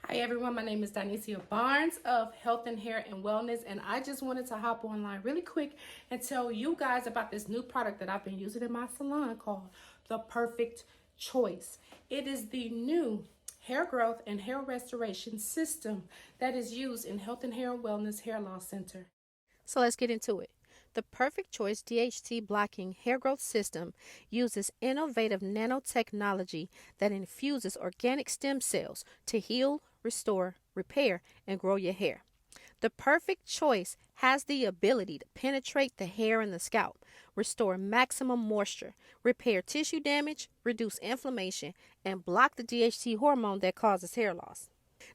Hi everyone, my name is Donicia Barnes of Health and Hair and Wellness, and I just wanted to hop online really quick and tell you guys about this new product that I've been using in my salon called the Perfect Choice. It is the new hair growth and hair restoration system that is used in Health and Hair and Wellness Hair Loss Center. So let's get into it. The Perfect Choice DHT blocking hair growth system uses innovative nanotechnology that infuses organic stem cells to heal, restore, repair, and grow your hair. The Perfect Choice has the ability to penetrate the hair and the scalp, restore maximum moisture, repair tissue damage, reduce inflammation, and block the DHT hormone that causes hair loss.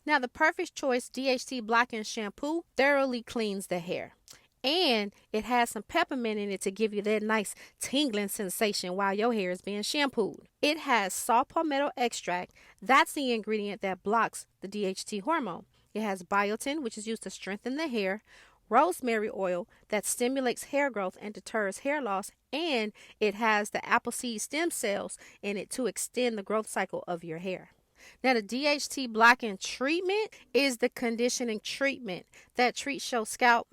Now, the Perfect Choice DHT blocking shampoo thoroughly cleans the hair. And it has some peppermint in it to give you that nice tingling sensation while your hair is being shampooed. It has saw palmetto extract. That's the ingredient that blocks the DHT hormone. It has biotin, which is used to strengthen the hair, rosemary oil that stimulates hair growth and deters hair loss, and it has the apple seed stem cells in it to extend the growth cycle of your hair. Now, the DHT blocking treatment is the conditioning treatment that treats your scalp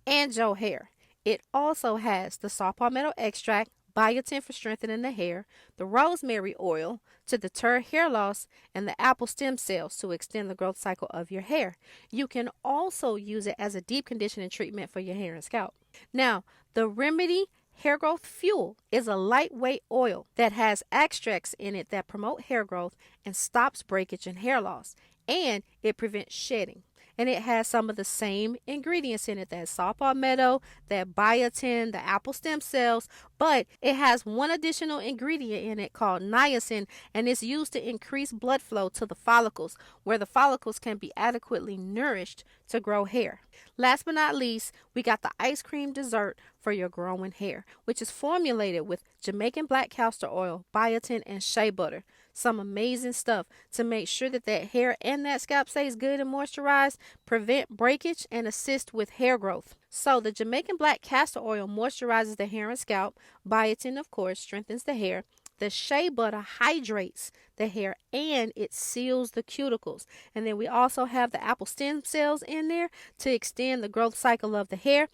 and your hair. It also has the saw palmetto extract, biotin for strengthening the hair, the rosemary oil to deter hair loss, and the apple stem cells to extend the growth cycle of your hair. You can also use it as a deep conditioning treatment for your hair and scalp. Now, the Remedy Hair Growth Fuel is a lightweight oil that has extracts in it that promote hair growth and stops breakage and hair loss, and it prevents shedding. And it has some of the same ingredients in it, that saw palmetto, that biotin, the apple stem cells, but it has one additional ingredient in it called niacin, and it's used to increase blood flow to the follicles, where the follicles can be adequately nourished to grow hair. Last but not least, we got the ice cream dessert for your growing hair, which is formulated with Jamaican black castor oil, biotin, and shea butter. Some amazing stuff to make sure that hair and that scalp stays good and moisturized, prevent breakage, and assist with hair growth. So the Jamaican black castor oil moisturizes the hair and scalp. Biotin, of course, strengthens the hair. The shea butter hydrates the hair and it seals the cuticles. And then we also have the apple stem cells in there to extend the growth cycle of the hair.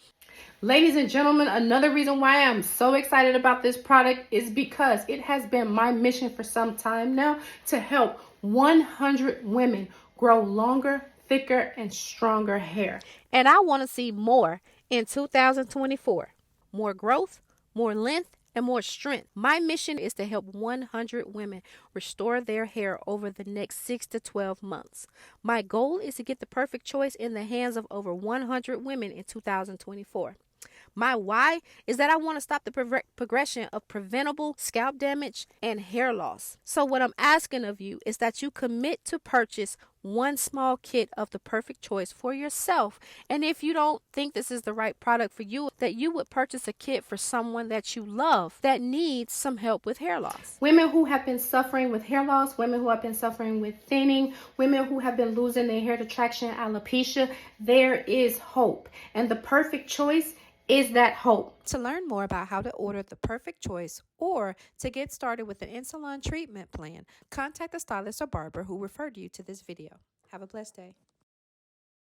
Ladies and gentlemen, another reason why I'm so excited about this product is because it has been my mission for some time now to help 100 women grow longer, thicker, and stronger hair. And I want to see more in 2024. More growth, more length, and more strength. My mission is to help 100 women restore their hair over the next 6 to 12 months. My goal is to get the Perfect Choice in the hands of over 100 women in 2024. My why is that I want to stop the progression of preventable scalp damage and hair loss. So what I'm asking of you is that you commit to purchase one small kit of the Perfect Choice for yourself. And if you don't think this is the right product for you, that you would purchase a kit for someone that you love that needs some help with hair loss. Women who have been suffering with hair loss, women who have been suffering with thinning, women who have been losing their hair to traction, alopecia, there is hope. And the Perfect Choice is that hope. To learn more about how to order the Perfect Choice or to get started with an in-salon treatment plan, contact the stylist or barber who referred you to this video. Have a blessed day.